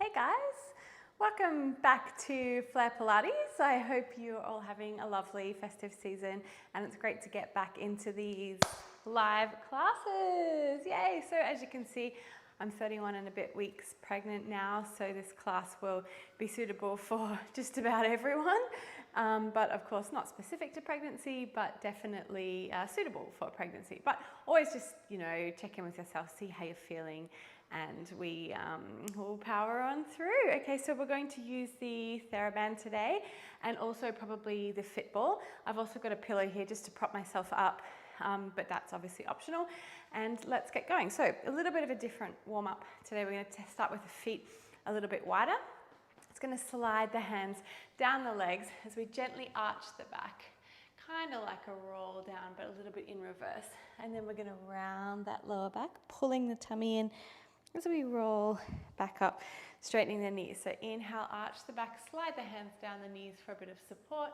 Hey guys, welcome back to Flair Pilates. I hope you're all having a lovely festive season and it's great to get back into these live classes. Yay! So as you can see, I'm 31 and a bit weeks pregnant now, so this class will be suitable for just about everyone. But of course not specific to pregnancy, but definitely suitable for pregnancy. But always just, check in with yourself, see how you're feeling, and we will power on through. Okay, so we're going to use the TheraBand today and also probably the Fit Ball. I've also got a pillow here just to prop myself up, but that's obviously optional. And let's get going. So a little bit of a different warm up today. We're going to start with the feet a little bit wider. It's going to slide the hands down the legs as we gently arch the back, kind of like a roll down, but a little bit in reverse. And then we're going to round that lower back, pulling the tummy in as we roll back up, straightening the knees. So inhale, arch the back, slide the hands down the knees for a bit of support.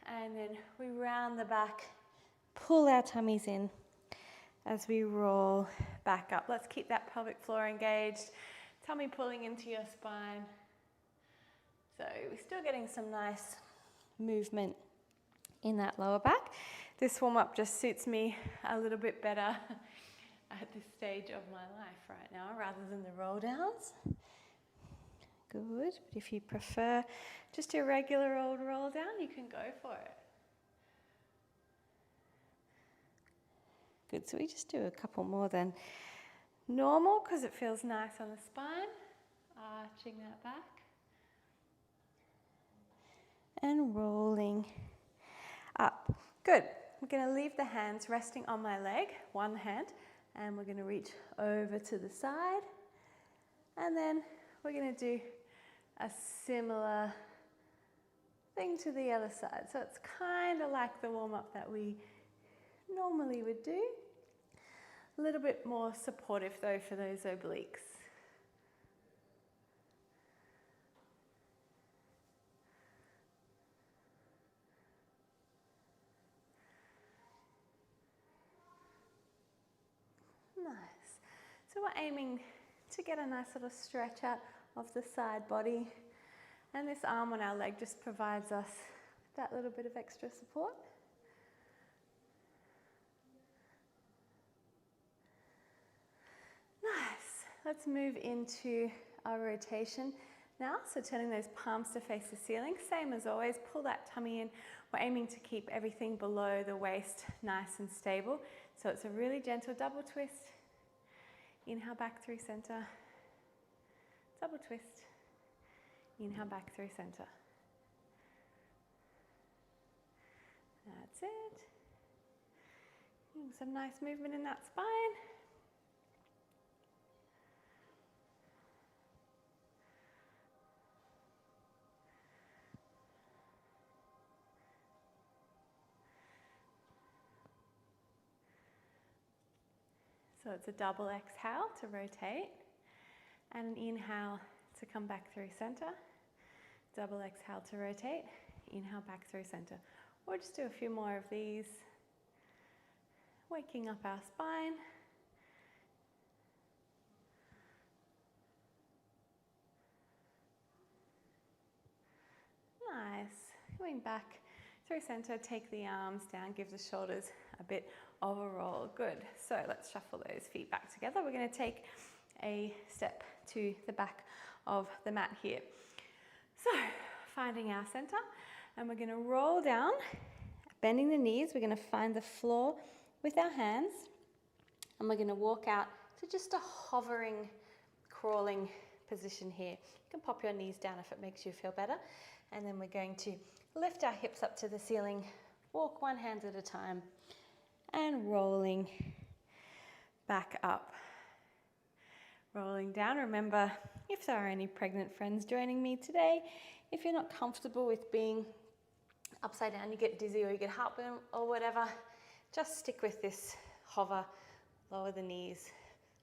And then we round the back, pull our tummies in as we roll back up. Let's keep that pelvic floor engaged, tummy pulling into your spine. So we're still getting some nice movement in that lower back. This warm-up just suits me a little bit better at this stage of my life right now, rather than the roll downs. Good, but if you prefer just a regular old roll down, you can go for it. Good, so we just do a couple more than normal because it feels nice on the spine, arching that back. And rolling up. Good, I'm going to leave the hands resting on my leg, one hand, and we're going to reach over to the side, and then we're going to do a similar thing to the other side. So it's kind of like the warm-up that we normally would do. A little bit more supportive though for those obliques. Nice. So we're aiming to get a nice little stretch out of the side body, and this arm on our leg just provides us with that little bit of extra support. Nice. Let's move into our rotation now. So turning those palms to face the ceiling, same as always, pull that tummy in. We're aiming to keep everything below the waist nice and stable. So it's a really gentle double twist. Inhale back through center. Double twist. Inhale back through center. That's it. Some nice movement in that spine. So it's a double exhale to rotate, and an inhale to come back through center. Double exhale to rotate, inhale back through center. Or just do a few more of these, waking up our spine. Nice. Going back through center, take the arms down, give the shoulders a bit of a roll. Good. So let's shuffle those feet back together. We're going to take a step to the back of the mat here. So finding our center, and we're going to roll down, bending the knees. We're going to find the floor with our hands, and we're going to walk out to just a hovering, crawling position here. You can pop your knees down if it makes you feel better. And then we're going to lift our hips up to the ceiling, walk one hand at a time, and rolling back up. Rolling down. Remember, if there are any pregnant friends joining me today, if you're not comfortable with being upside down, you get dizzy or you get heartburn or whatever, just stick with this hover, lower the knees,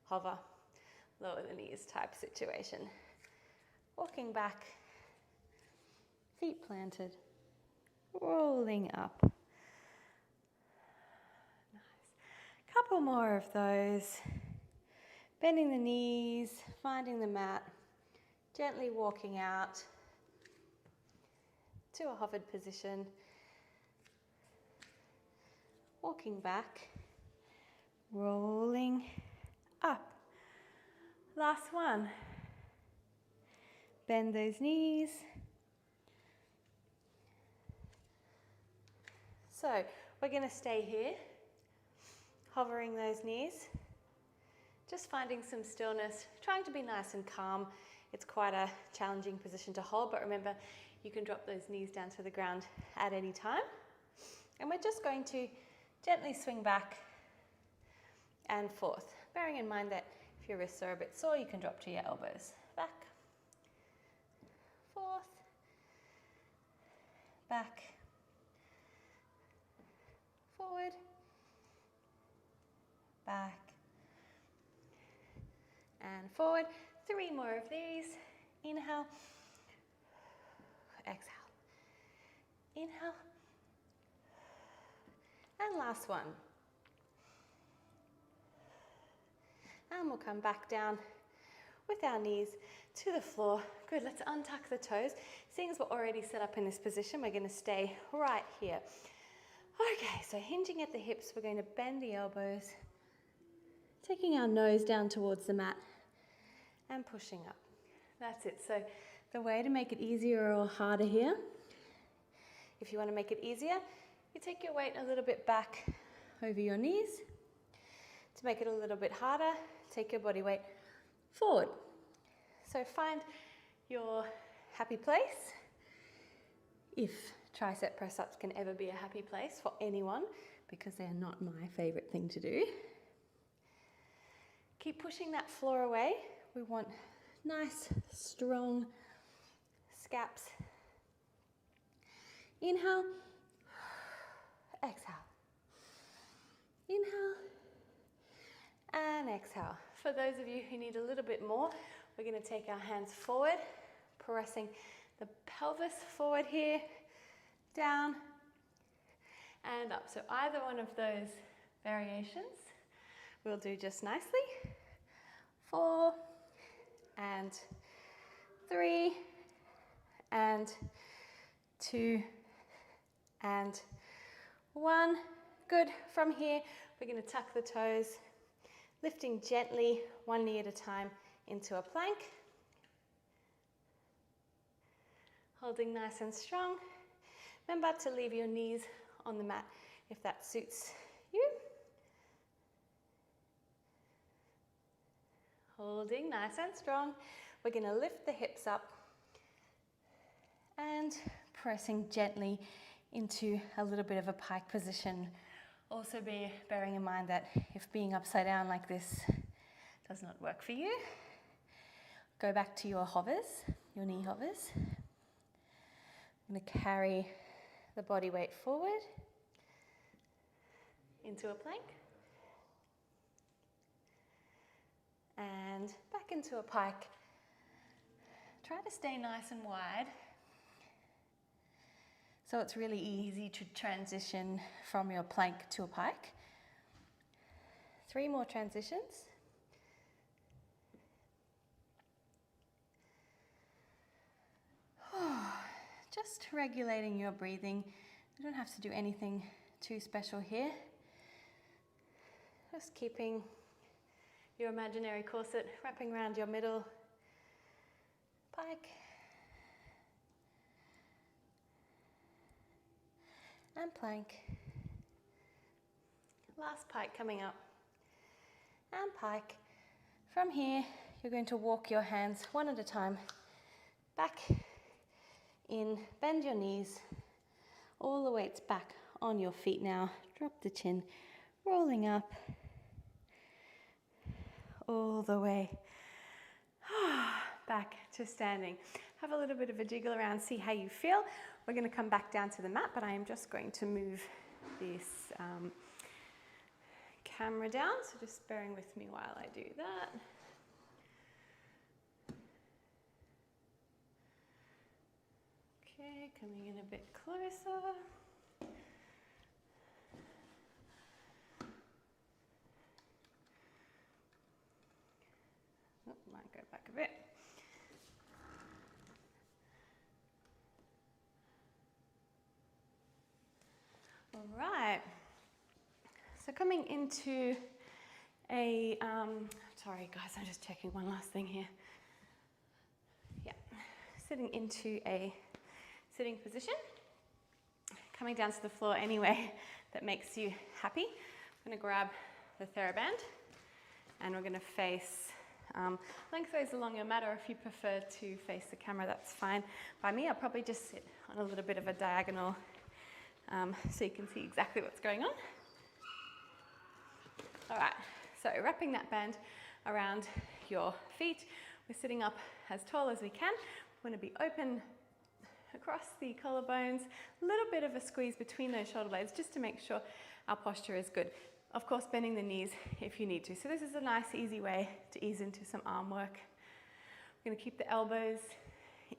hover, lower the knees type situation. Walking back, feet planted, rolling up. Nice. Couple more of those. Bending the knees, finding the mat, Gently walking out to a hovered position, walking back, rolling up. Last one. Bend those knees. So we're going to stay here, hovering those knees, just finding some stillness, trying to be nice and calm. It's quite a challenging position to hold, but remember, you can drop those knees down to the ground at any time. And we're just going to gently swing back and forth, bearing in mind that if your wrists are a bit sore, you can drop to your elbows. Back, forth, back, forward, back, and forward. 3 more of these. Inhale, exhale, inhale, and last one. And we'll come back down with our knees to the floor. Good, let's untuck the toes. Seeing as we're already set up in this position, we're going to stay right here. Okay, so hinging at the hips, we're going to bend the elbows, taking our nose down towards the mat and pushing up. That's it. So the way to make it easier or harder here, if you want to make it easier, you take your weight a little bit back over your knees. To make it a little bit harder, take your body weight forward. So find your happy place. If tricep press-ups can ever be a happy place for anyone, because they're not my favorite thing to do. Keep pushing that floor away. We want nice, strong scaps. Inhale, exhale. Inhale, and exhale. For those of you who need a little bit more, we're going to take our hands forward, pressing the pelvis forward here, down, and up. So either one of those variations will do just nicely. 4, and 3, and 2, and 1. Good. From here, we're going to tuck the toes, lifting gently, one knee at a time, into a plank. Holding nice and strong. Remember to leave your knees on the mat if that suits you. Holding nice and strong. We're going to lift the hips up and pressing gently into a little bit of a pike position. Also bearing in mind that if being upside down like this does not work for you, go back to your hovers, your knee hovers. I'm going to carry the body weight forward into a plank and back into a pike. Try to stay nice and wide so it's really easy to transition from your plank to a pike. 3 more transitions. Just regulating your breathing. You don't have to do anything too special here. Just keeping your imaginary corset wrapping around your middle pike. And plank. Last pike coming up. And pike. From here, you're going to walk your hands one at a time back in, bend your knees, all the weight's back on your feet now. Drop the chin, rolling up, all the way back to standing. Have a little bit of a jiggle around, see how you feel. We're going to come back down to the mat, but I am just going to move this camera down, so just bearing with me while I do that. Okay, coming in a bit closer. Oh, might go back a bit. So coming into a, sorry guys, I'm just checking one last thing here. Yeah, sitting into a sitting position. Coming down to the floor anyway that makes you happy. I'm gonna grab the TheraBand and we're gonna face lengthways along your mat, or if you prefer to face the camera, that's fine by me. I'll probably just sit on a little bit of a diagonal so you can see exactly what's going on. All right, so wrapping that band around your feet, we're sitting up as tall as we can. We're gonna be open across the collarbones, a little bit of a squeeze between those shoulder blades just to make sure our posture is good. Of course, bending the knees if you need to. So this is a nice, easy way to ease into some arm work. We're gonna keep the elbows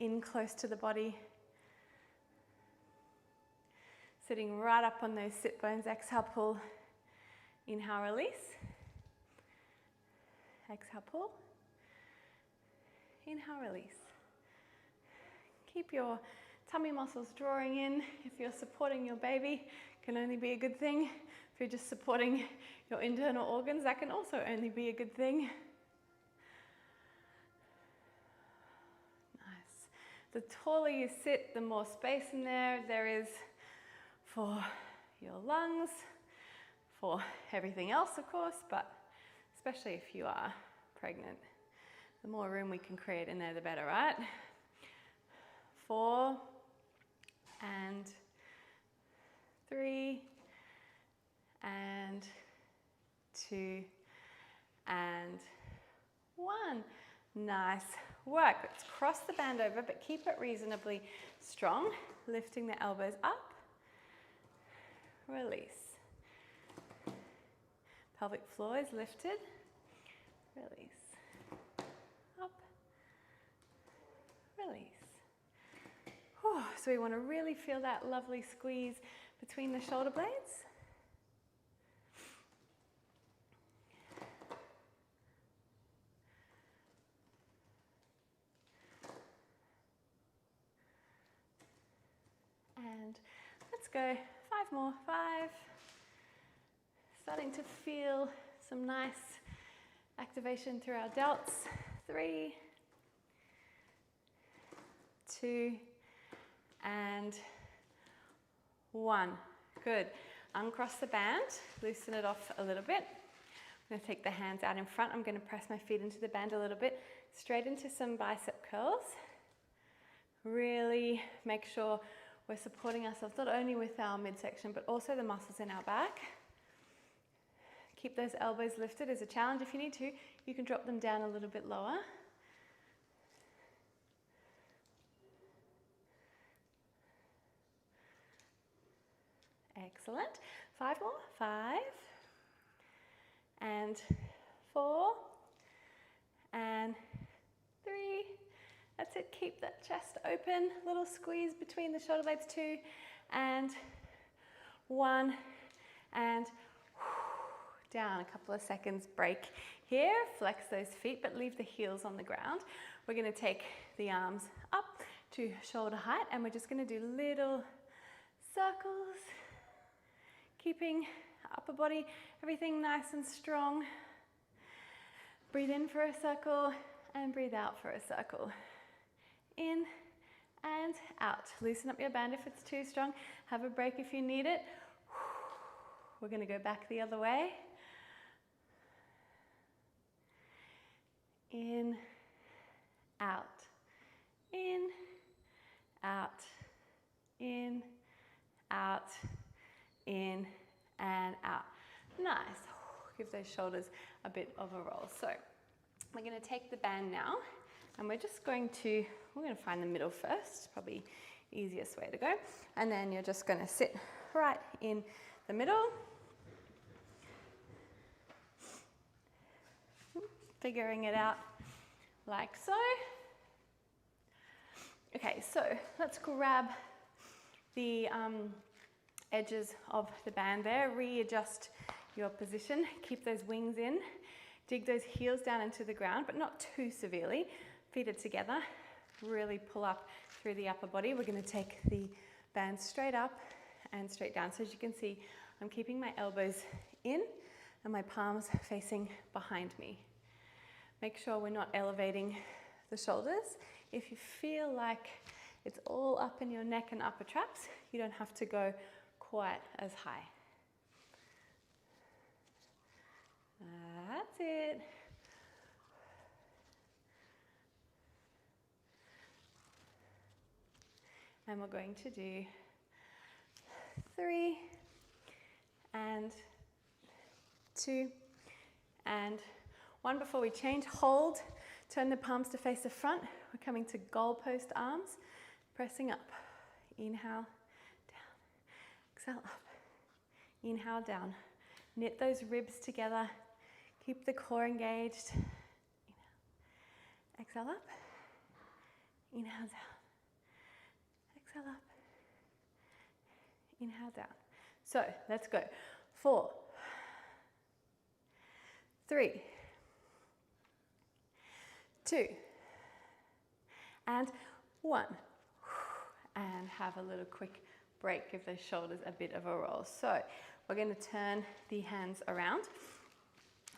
in close to the body. Sitting right up on those sit bones. Exhale, pull. Inhale, release. Exhale, pull. Inhale, release. Keep your tummy muscles drawing in. If you're supporting your baby, it can only be a good thing. If you're just supporting your internal organs, that can also only be a good thing. Nice. The taller you sit, the more space in there is for your lungs, for everything else, of course, but especially if you are pregnant. The more room we can create in there, the better, right? 4 and 3 and 2 and 1. Nice work. Let's cross the band over, but keep it reasonably strong. Lifting the elbows up. Release. Pelvic floor is lifted. Release. Up. Release. So we want to really feel that lovely squeeze between the shoulder blades. And let's go 5 more. 5. Starting to feel some nice activation through our delts. 3, 2, and 1. Good. Uncross the band, loosen it off a little bit. I'm going to take the hands out in front. I'm going to press my feet into the band a little bit, straight into some bicep curls. Really make sure we're supporting ourselves not only with our midsection, but also the muscles in our back. Keep those elbows lifted as a challenge. If you need to, you can drop them down a little bit lower. Excellent. 5 more. 5 and 4 and 3. That's it. Keep that chest open. Little squeeze between the shoulder blades. 2 and 1 and down. A couple of seconds break here. Flex those feet, but leave the heels on the ground. We're going to take the arms up to shoulder height, and we're just going to do little circles. Keeping upper body, everything nice and strong. Breathe in for a circle and breathe out for a circle. In and out. Loosen up your band if it's too strong. Have a break if you need it. We're going to go back the other way. In, out. In, out. In, out. In and out. Nice. Give those shoulders a bit of a roll. So we're going to take the band now, and we're going to find the middle first, probably easiest way to go. And then you're just going to sit right in the middle. Figuring it out like so. Okay, so let's grab the edges of the band there, readjust your position, keep those wings in, dig those heels down into the ground, but not too severely. Feet are together, really pull up through the upper body. We're going to take the band straight up and straight down. So as you can see, I'm keeping my elbows in and my palms facing behind me. Make sure we're not elevating the shoulders. If you feel like it's all up in your neck and upper traps, you don't have to go quite as high. That's it. And we're going to do 3 and 2 and 1 before we change. Hold, turn the palms to face the front. We're coming to goalpost arms, pressing up. Inhale, down, exhale up. Inhale, down. Knit those ribs together. Keep the core engaged. Inhale, exhale up. Inhale, down. Exhale up. Inhale, down. So let's go. 4, 3, 2, and 1. And have a little quick break. Give those shoulders a bit of a roll. So we're going to turn the hands around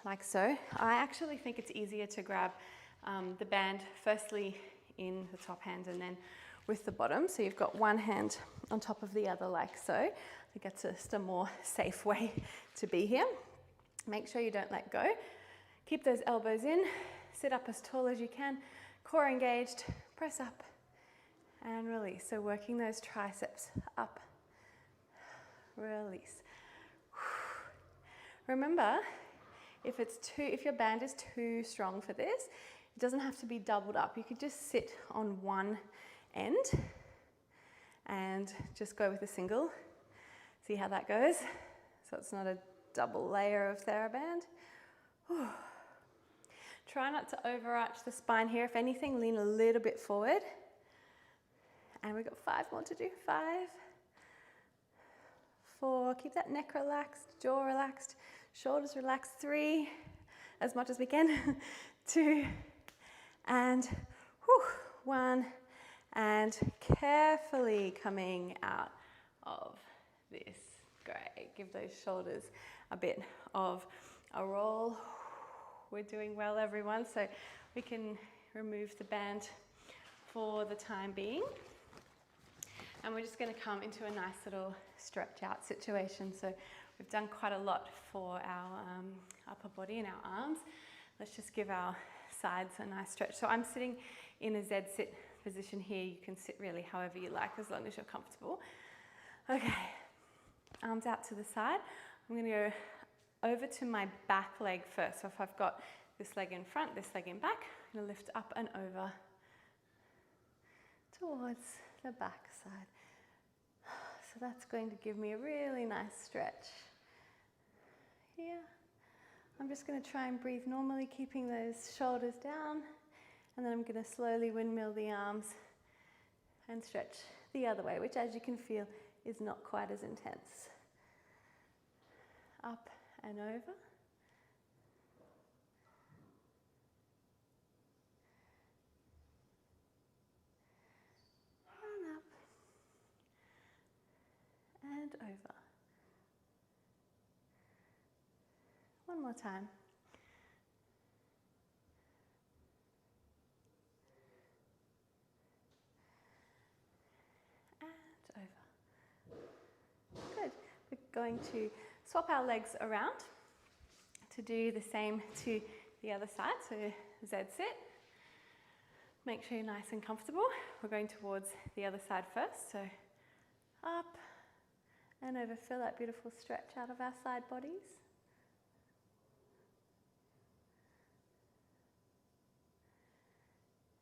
like so. I actually think it's easier to grab the band firstly in the top hand and then with the bottom. So you've got one hand on top of the other like so. I think that's just a more safe way to be here. Make sure you don't let go. Keep those elbows in. Sit up as tall as you can. Core engaged. Press up and release. So working those triceps up. Release. Remember, if your band is too strong for this, it doesn't have to be doubled up. You could just sit on one end and just go with a single. See how that goes? So it's not a double layer of TheraBand. Whew. Try not to overarch the spine here. If anything, lean a little bit forward. And we've got 5 more to do. 5, 4, keep that neck relaxed, jaw relaxed, shoulders relaxed. 3, as much as we can. 2, and 1, and carefully coming out of this. Great, give those shoulders a bit of a roll. We're doing well, everyone, so we can remove the band for the time being. And we're just going to come into a nice little stretch out situation. So we've done quite a lot for our upper body and our arms. Let's just give our sides a nice stretch. So I'm sitting in a Z sit position here. You can sit really however you like as long as you're comfortable. Okay, arms out to the side. I'm going to go over to my back leg first. So if I've got this leg in front, this leg in back, I'm going to lift up and over towards the back side. So that's going to give me a really nice stretch here. I'm just going to try and breathe normally, keeping those shoulders down, and then I'm going to slowly windmill the arms and stretch the other way, which, as you can feel, is not quite as intense. Up and over. And up. And over. One more time. And over. Good. We're going to swap our legs around to do the same to the other side. So Z sit. Make sure you're nice and comfortable. We're going towards the other side first. So up and over. Feel that beautiful stretch out of our side bodies.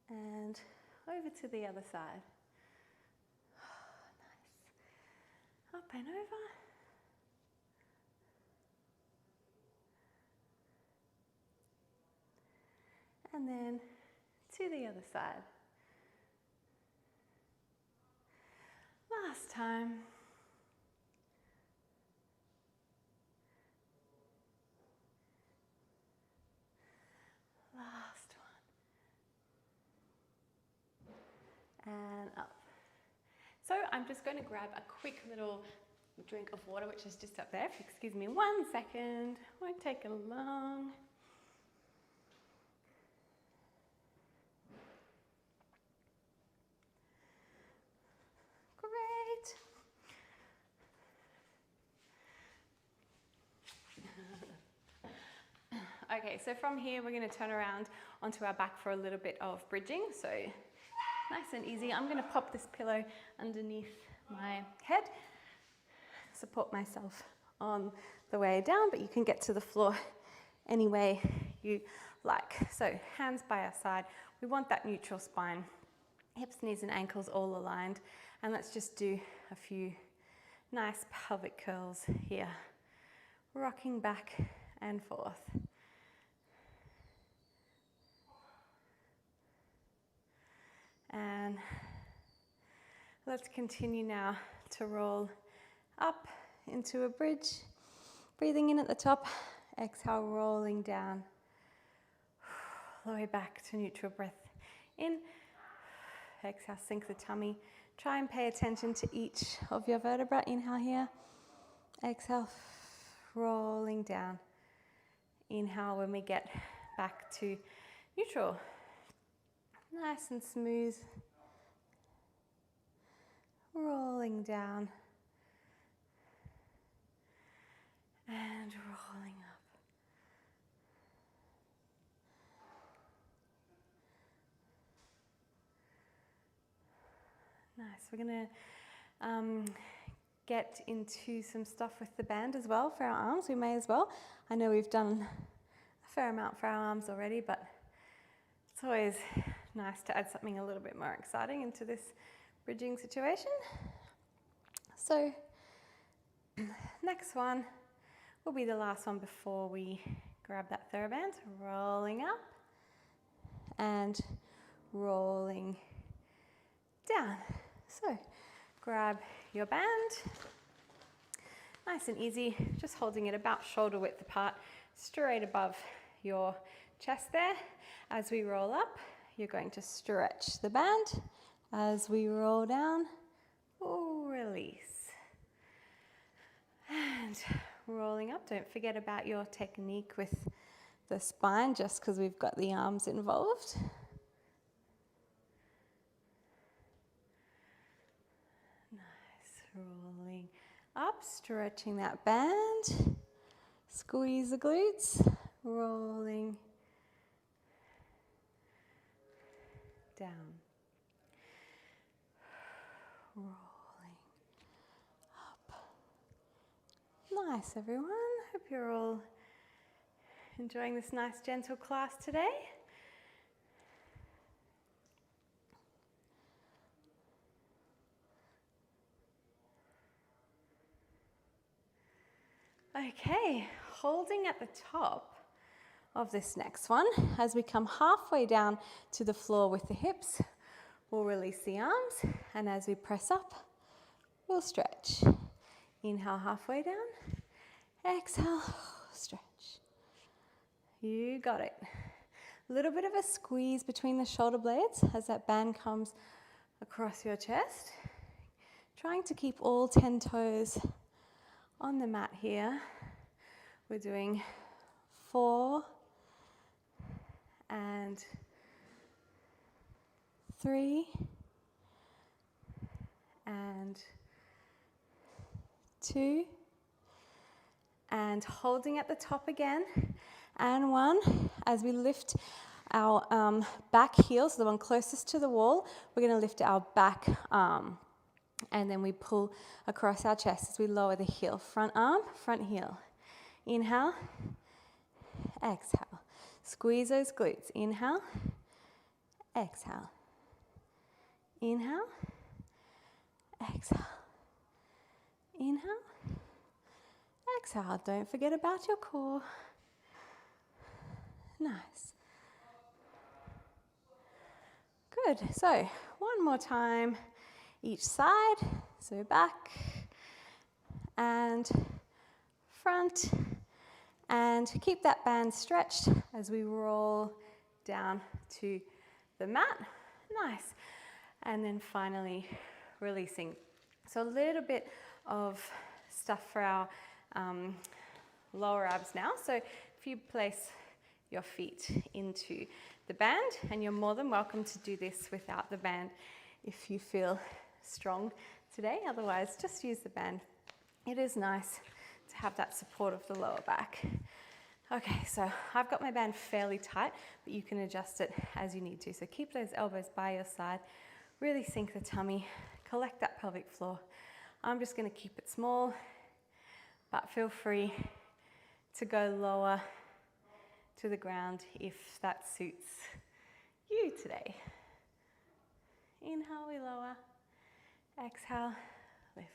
And over to the other side. Nice. Up and over. And then to the other side. Last time. Last one. And up. So I'm just going to grab a quick little drink of water, which is just up there. If you excuse me 1 second, won't take long. Great. Okay, so from here we're going to turn around onto our back for a little bit of bridging. So nice and easy. I'm going to pop this pillow underneath my head, support myself on the way down, but you can get to the floor any way you like. So hands by our side. We want that neutral spine, hips, knees and ankles all aligned. And let's just do a few nice pelvic curls here. Rocking back and forth. And let's continue now to roll up into a bridge. Breathing in at the top, exhale, rolling down. All the way back to neutral, breath in. Exhale, sink the tummy. Try and pay attention to each of your vertebrae. Inhale here. Exhale, rolling down. Inhale when we get back to neutral. Nice and smooth. Rolling down. And rolling up. Nice. We're going to get into some stuff with the band as well for our arms. We may as well. I know we've done a fair amount for our arms already, but it's always nice to add something a little bit more exciting into this bridging situation. So next one will be the last one before we grab that TheraBand. Rolling up and rolling down. So grab your band, nice and easy, just holding it about shoulder width apart, straight above your chest there. As we roll up, you're going to stretch the band. As we roll down, release. And rolling up, don't forget about your technique with the spine just because we've got the arms involved. Nice, rolling up, stretching that band, squeeze the glutes, rolling down, rolling up. Nice, everyone. Hope you're all enjoying this nice gentle class today. Okay, holding at the top of this next one, as we come halfway down to the floor with the hips, we'll release the arms, and as we press up, we'll stretch. Inhale halfway down, exhale, stretch. You got it. A little bit of a squeeze between the shoulder blades as that band comes across your chest. Trying to keep all 10 toes on the mat here. We're doing 4 and 3 and 2 and holding at the top again, and 1. As we lift our back heel, so the one closest to the wall, we're going to lift our back arm, and then we pull across our chest as we lower the heel. Front arm, front heel. Inhale, exhale. Squeeze those glutes. Inhale, exhale. Inhale, exhale. Inhale, exhale. Don't forget about your core. Nice. Good. So one more time each side. So back and front, and keep that band stretched as we roll down to the mat. Nice. And then finally releasing. So a little bit of stuff for our lower abs now. So if you place your feet into the band, and you're more than welcome to do this without the band if you feel strong today. Otherwise, just use the band. It is nice to have that support of the lower back. Okay, so I've got my band fairly tight, but you can adjust it as you need to. So keep those elbows by your side, really sink the tummy, collect that pelvic floor. I'm just going to keep it small, but feel free to go lower to the ground if that suits you today. Inhale, we lower. Exhale, lift.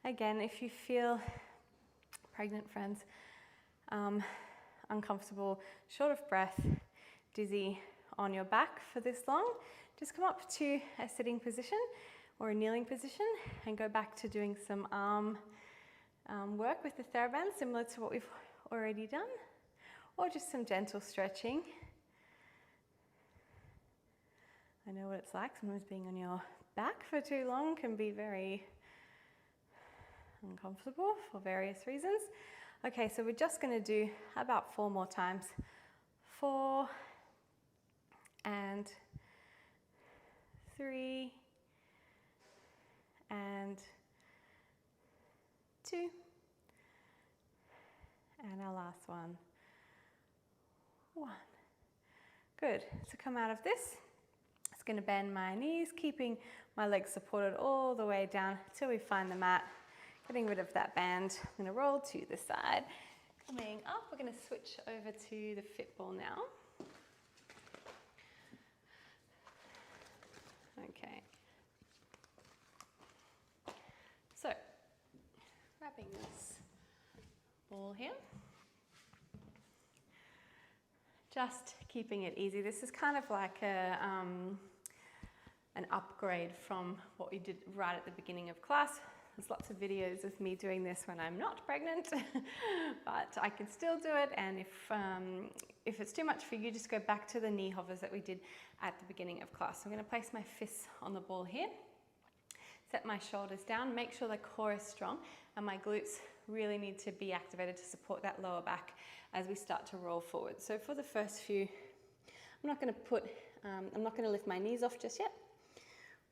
Again, if you feel, pregnant friends, uncomfortable, short of breath, dizzy on your back for this long, just come up to a sitting position or a kneeling position and go back to doing some arm work with the TheraBand, similar to what we've already done, or just some gentle stretching. I know what it's like. Sometimes being on your back for too long can be very uncomfortable for various reasons. Okay, so we're just going to do about 4 more times. 4 and 3 and 2 and our last one. 1. Good. So come out of this. It's going to bend my knees, keeping my legs supported all the way down till we find the mat. Getting rid of that band. I'm going to roll to the side. Coming up, we're going to switch over to the fit ball now. Okay. So, grabbing this ball here. Just keeping it easy. This is kind of like an upgrade from what we did right at the beginning of class. There's lots of videos of me doing this when I'm not pregnant, but I can still do it. And if it's too much for you, just go back to the knee hovers that we did at the beginning of class. So I'm going to place my fists on the ball here, set my shoulders down, make sure the core is strong, and my glutes really need to be activated to support that lower back as we start to roll forward. So for the first few, I'm not going to lift my knees off just yet.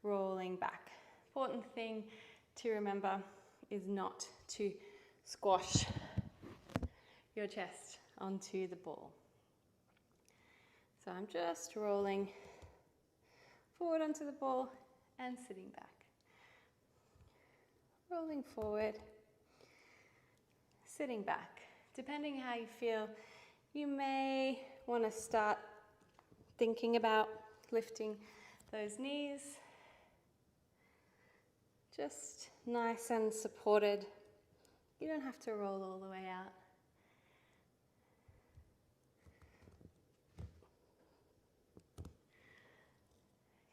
Rolling back. Important thing to remember is not to squash your chest onto the ball. So I'm just rolling forward onto the ball and sitting back. Rolling forward, sitting back. Depending how you feel, you may want to start thinking about lifting those knees. Just nice and supported. You don't have to roll all the way out.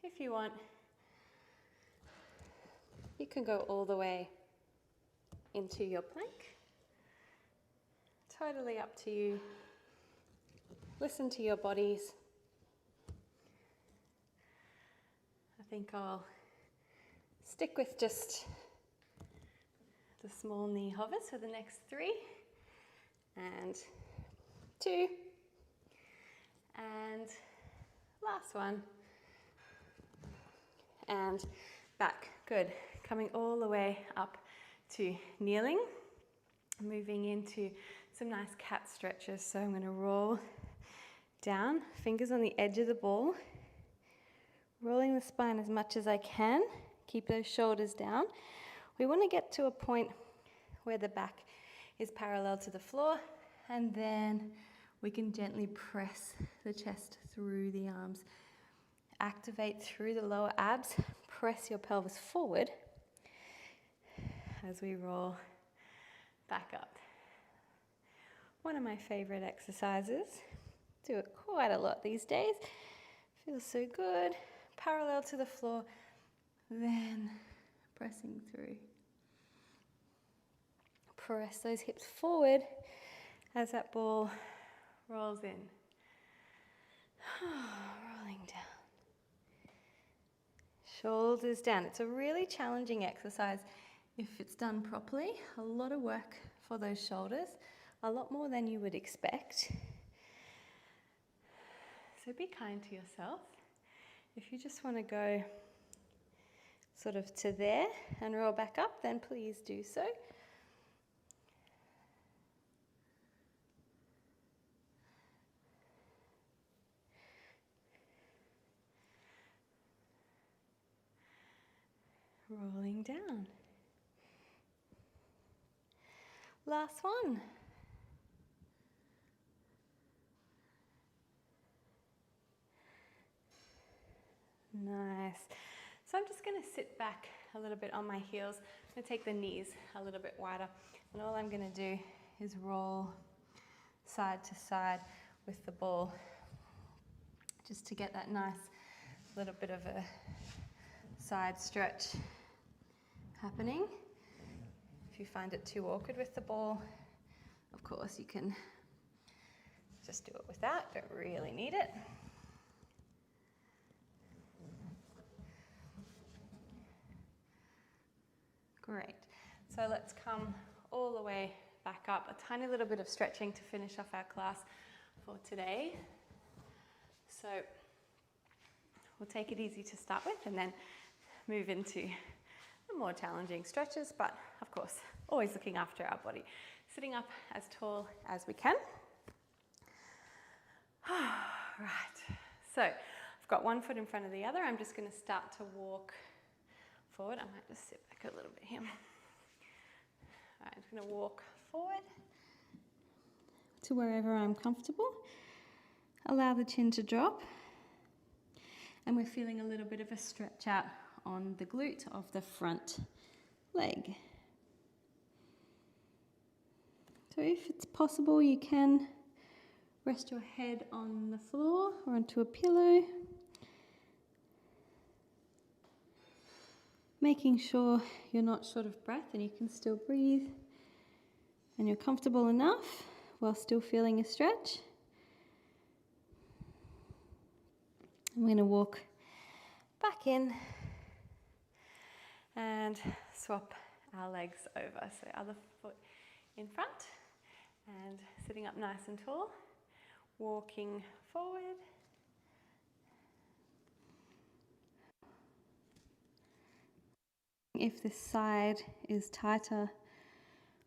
If you want, you can go all the way into your plank. Totally up to you. Listen to your bodies. I think I'll stick with just the small knee hovers for the next 3 and 2 and last one and back. Good. Coming all the way up to kneeling, moving into some nice cat stretches. So I'm going to roll down, fingers on the edge of the ball, rolling the spine as much as I can. Keep those shoulders down. We want to get to a point where the back is parallel to the floor, and then we can gently press the chest through the arms. Activate through the lower abs. Press your pelvis forward as we roll back up. One of my favorite exercises. Do it quite a lot these days. Feels so good. Parallel to the floor, then pressing through. Press those hips forward as that ball rolls in. Rolling down. Shoulders down. It's a really challenging exercise if it's done properly. A lot of work for those shoulders, a lot more than you would expect. So be kind to yourself. If you just want to go sort of to there and roll back up, then please do so. Rolling down. Last one. Nice. So I'm just going to sit back a little bit on my heels. I'm going to take the knees a little bit wider. And all I'm going to do is roll side to side with the ball, just to get that nice little bit of a side stretch happening. If you find it too awkward with the ball, of course you can just do it without, don't really need it. Great. So let's come all the way back up. A tiny little bit of stretching to finish off our class for today. So we'll take it easy to start with and then move into the more challenging stretches, but of course, always looking after our body. Sitting up as tall as we can. Right. So I've got one foot in front of the other. I'm just going to start to walk forward. I might just sit back a little bit here. All right, I'm just going to walk forward to wherever I'm comfortable. Allow the chin to drop. And we're feeling a little bit of a stretch out on the glute of the front leg. So if it's possible, you can rest your head on the floor or onto a pillow. Making sure you're not short of breath and you can still breathe and you're comfortable enough while still feeling a stretch. I'm going to walk back in and swap our legs over. So other foot in front and sitting up nice and tall, walking forward. If this side is tighter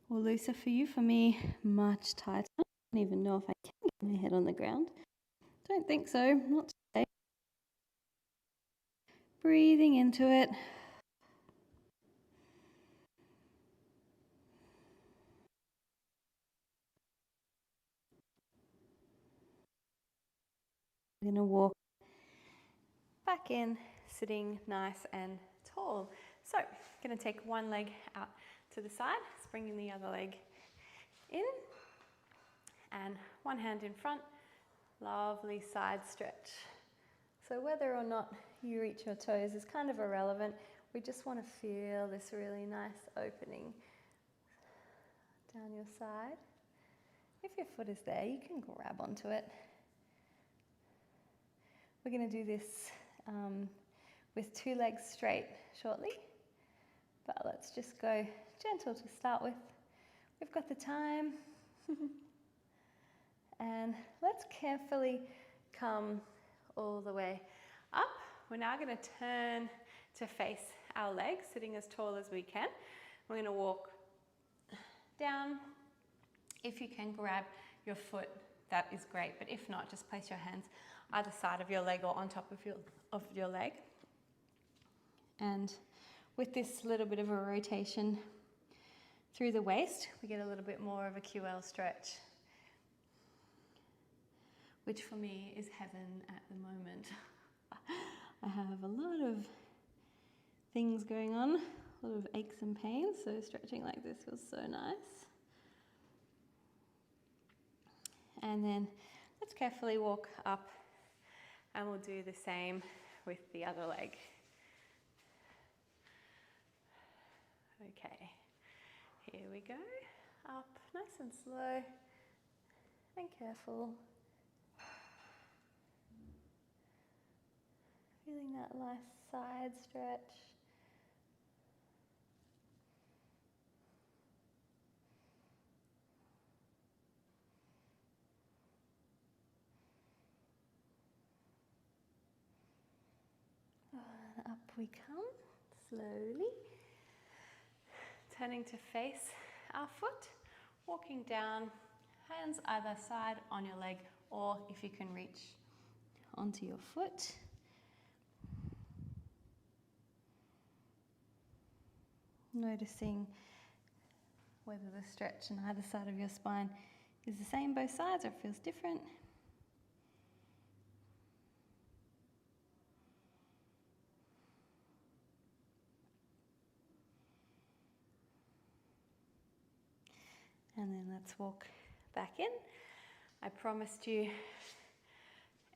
or looser for you, for me, much tighter. I don't even know if I can get my head on the ground. Don't think so, not today. Breathing into it. I'm going to walk back in, sitting nice and tall. So, I'm going to take one leg out to the side, bringing the other leg in, and one hand in front. Lovely side stretch. So whether or not you reach your toes is kind of irrelevant. We just want to feel this really nice opening down your side. If your foot is there, you can grab onto it. We're going to do this with two legs straight shortly, but let's just go gentle to start with. We've got the time. And let's carefully come all the way up. We're now going to turn to face our legs, sitting as tall as we can. We're going to walk down. If you can grab your foot, that is great, but if not, just place your hands either side of your leg or on top of your leg. And with this little bit of a rotation through the waist, we get a little bit more of a QL stretch, which for me is heaven at the moment. I have a lot of things going on, a lot of aches and pains, so stretching like this feels so nice. And then let's carefully walk up, and we'll do the same with the other leg. Okay, here we go. Up, nice and slow and careful. Feeling that nice side stretch. up we come, slowly. Turning to face our foot, walking down, hands either side on your leg, or if you can reach onto your foot. Noticing whether the stretch on either side of your spine is the same both sides or it feels different. And then let's walk back in. I promised you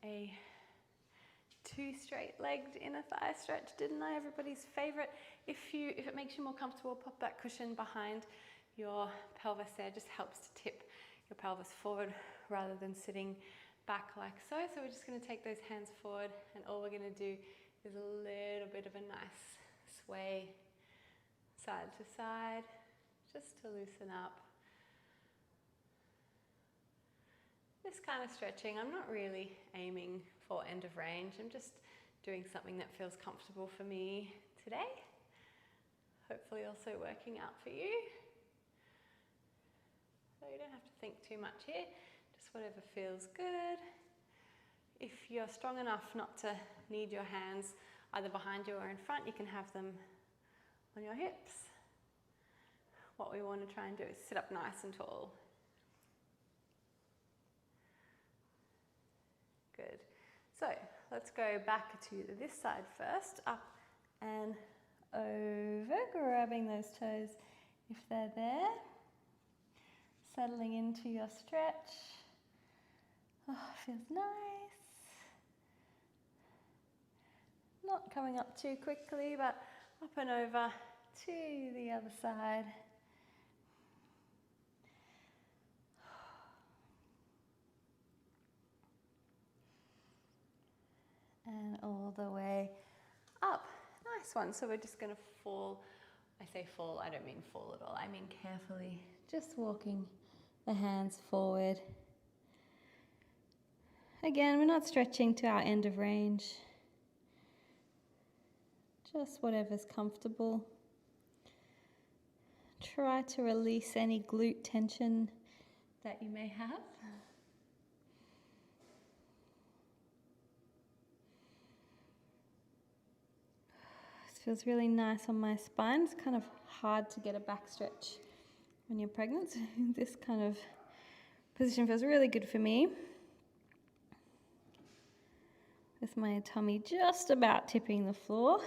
a 2 straight-legged inner thigh stretch, didn't I? Everybody's favorite. If it makes you more comfortable, pop that cushion behind your pelvis there. Just helps to tip your pelvis forward rather than sitting back like so. So we're just going to take those hands forward, and all we're going to do is a little bit of a nice sway side to side, just to loosen up. This kind of stretching, I'm not really aiming for end of range. I'm just doing something that feels comfortable for me today. Hopefully also working out for you. So you don't have to think too much here, just whatever feels good. If you're strong enough not to need your hands either behind you or in front, you can have them on your hips. What we want to try and do is sit up nice and tall. Good. So let's go back to this side first, up and over, grabbing those toes if they're there, settling into your stretch. Oh, feels nice. Not coming up too quickly, but up and over to the other side. And all the way up. Nice one. So we're just going to fall. I say fall, I don't mean fall at all. I mean carefully. Just walking the hands forward. Again, we're not stretching to our end of range. Just whatever's comfortable. Try to release any glute tension that you may have. Feels really nice on my spine. It's kind of hard to get a back stretch when you're pregnant. This kind of position feels really good for me. With my tummy just about tipping the floor.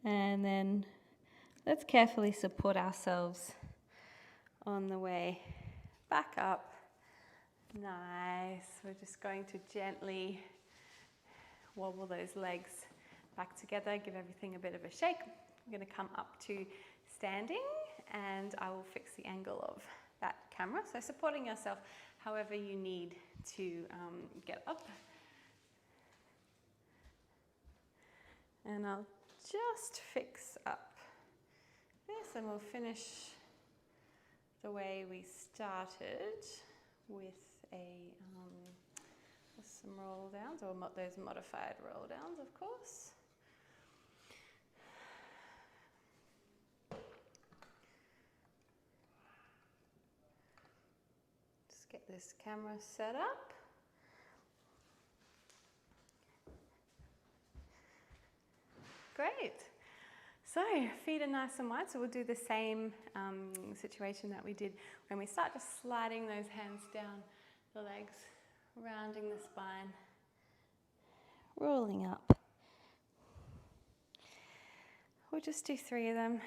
And then let's carefully support ourselves on the way back up. Nice. We're just going to gently wobble those legs back together, give everything a bit of a shake. I'm going to come up to standing, and I will fix the angle of that camera. So supporting yourself however you need to get up. And I'll just fix up this, and we'll finish the way we started with some roll downs, or those modified roll downs, of course. Get this camera set up. Great. So feet are nice and wide, so we'll do the same situation that we did when we start, just sliding those hands down the legs, rounding the spine, rolling up. We'll just do 3 of them.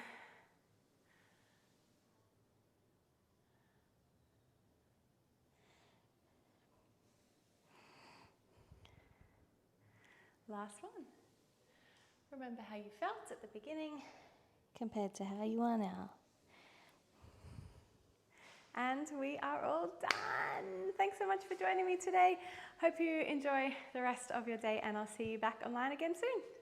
Last one. Remember how you felt at the beginning compared to how you are now. And we are all done. Thanks so much for joining me today. Hope you enjoy the rest of your day, and I'll see you back online again soon.